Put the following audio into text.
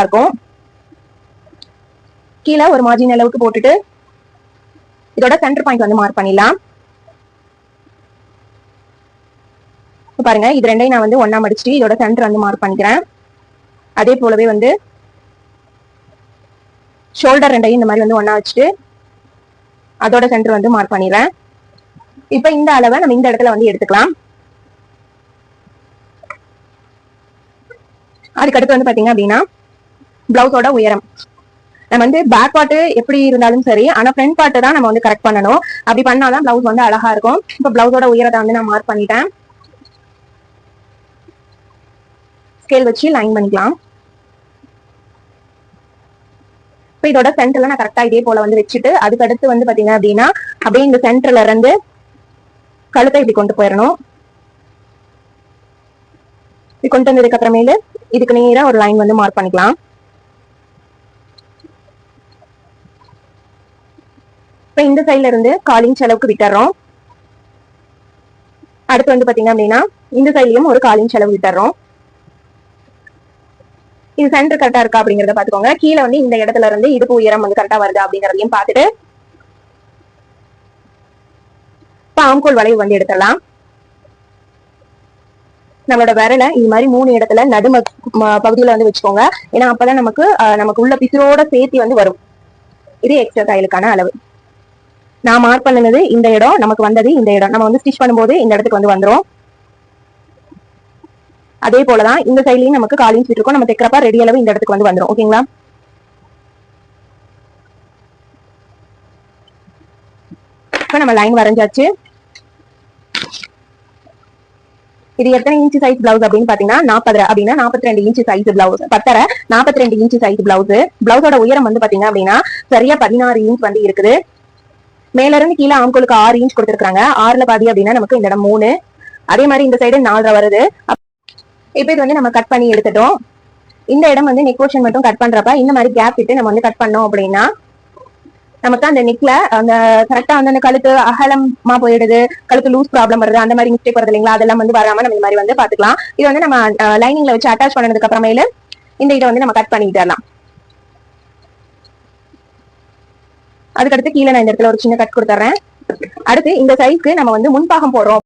இருக்கும். கீழே ஒரு மார்ஜின் அளவுக்கு போட்டுட்டு இதோட சென்டர் பாயிண்ட் வந்து மார்க் பண்ணிடலாம். பாருங்க, இது ரெண்டையும் நான் வந்து ஒன்னா மடிச்சுட்டு இதோட சென்டர் வந்து மார்க் பண்ணிக்கிறேன். அதே போலவே வந்து ஷோல்டர் ரெண்டையும் இந்த மாதிரி வந்து ஒன்னா வச்சுட்டு அதோட சென்டர் வந்து மார்க் பண்ணிடுறேன். இப்ப இந்த அளவை நம்ம இந்த இடத்துல வந்து எடுத்துக்கலாம். அதுக்கடுத்து வந்து பாத்தீங்க அப்படின்னா பிளவுஸோட உயரம் நம்ம வந்து பேக் பார்ட் எப்படி இருந்தாலும் சரி, ஆனா ஃப்ரண்ட் பார்ட் தான் நம்ம வந்து கரெக்ட் பண்ணணும். அப்படி பண்ணாதான் பிளவுஸ் வந்து அழகா இருக்கும். இப்ப பிளவுஸோட உயரத்தை வந்து நான் மார்க் பண்ணிட்டேன். ஸ்கேல் வச்சு லைன் பண்ணிக்கலாம். இப்போ இதோட சென்டர்ல நான் கரெக்டா இதே போல வந்து வச்சுட்டு அதுக்கடுத்து வந்து பாத்தீங்க அப்படின்னா அப்படியே இந்த சென்டர்ல இருந்து கழுத்தை இப்படி கொண்டு போயிடணும். இப்படி கொண்டு வந்ததுக்கு அப்புறமேலு இதுக்கு நேரா ஒரு லைன் வந்து மார்க் பண்ணிக்கலாம். இப்ப இந்த சைட்ல இருந்து 1/4 இன்ச் அளவுக்கு விட்டுறோம். அடுத்து வந்து பாத்தீங்க அப்படின்னா இந்த சைட்லயும் ஒரு 1/4 இன்ச் அளவு விட்டுறோம். இது சென்டர் கரெக்டா இருக்கா அப்படிங்கறத பாத்துக்கோங்க. கீழே வந்து இந்த இடத்துல இருந்து இடுப்பு உயரம் வந்து கரெக்டா வருது அப்படிங்கறதையும் பார்த்துட்டு இப்ப ஆம்கோல் வளைவு வந்து எடுத்துடலாம். நம்மளோட விரலை இது மாதிரி 3 இடத்துல நடு பகுதியில வந்து வச்சுக்கோங்க. ஏன்னா அப்பதான் நமக்கு உள்ள பிசுரோட சேர்த்து வந்து வரும். இது எக்ஸ்ட்ரா தையலுக்கான அளவு. நான் மார்க் பண்ணினது இந்த இடம், நமக்கு வந்தது இந்த இடம். நம்ம வந்து ஸ்டிச் பண்ணும்போது இந்த இடத்துக்கு வந்து வந்துடும். அதே போலதான் இந்த சைட்லயும் நமக்கு 1/4 இன்ச் விட்டுருக்கோம். நம்ம தைக்கிறப்ப ரெடி அளவு இந்த இடத்துக்கு வந்து வந்துடும். ஓகேங்களா? இப்ப நம்ம லைன் வரைஞ்சாச்சு. இது எத்தனை இன்ச் சைஸ் பிளவுஸ் அப்படின்னு பாத்தீங்கன்னா 40 அப்படின்னா 42 inch size blouse. 10 42 inch size blouse. பிளவுஸோட உயரம் வந்து பாத்தீங்க அப்படின்னா சரியா 16 இன்ச் வந்து இருக்குது. மேல இருந்து கீழே ஆம்கோலுக்கு 6 இன்ச் கொடுத்துருக்காங்க. 6ல பாதி அப்படின்னா நமக்கு இந்த இடம் 3. அதே மாதிரி இந்த சைடு 4 வருது. இப்ப இது வந்து நம்ம கட் பண்ணி எடுத்துட்டோம். இந்த இடம் வந்து நெக் போர்ஷன் மட்டும் கட் பண்றப்ப இந்த மாதிரி கேப் விட்டு நம்ம வந்து கட் பண்ணோம் அப்படின்னா நமக்கு அந்த நெக்ல அந்த கரெக்டா வந்து அந்த கழுத்து அகலமா போயிடுது, கழுத்து லூஸ் ப்ராப்ளம் வருது, அந்த மாதிரி மிஸ்டேக் வருது இல்லைங்களா? அதெல்லாம் வந்து வராம நம்ம இந்த மாதிரி வந்து பாத்துக்கலாம். இது வந்து நம்ம லைனிங்ல வச்சு அட்டாச் பண்ணதுக்கு அப்புறமேல இந்த இதை வந்து நம்ம கட் பண்ணிக்கிட்டலாம். அதுக்கடுத்து கீழே நான் இந்த இடத்துல ஒரு சின்ன கட் கொடுத்துறேன். அடுத்து இந்த சைஸ்க்கு நம்ம வந்து முன்பாகம் போடுறோம்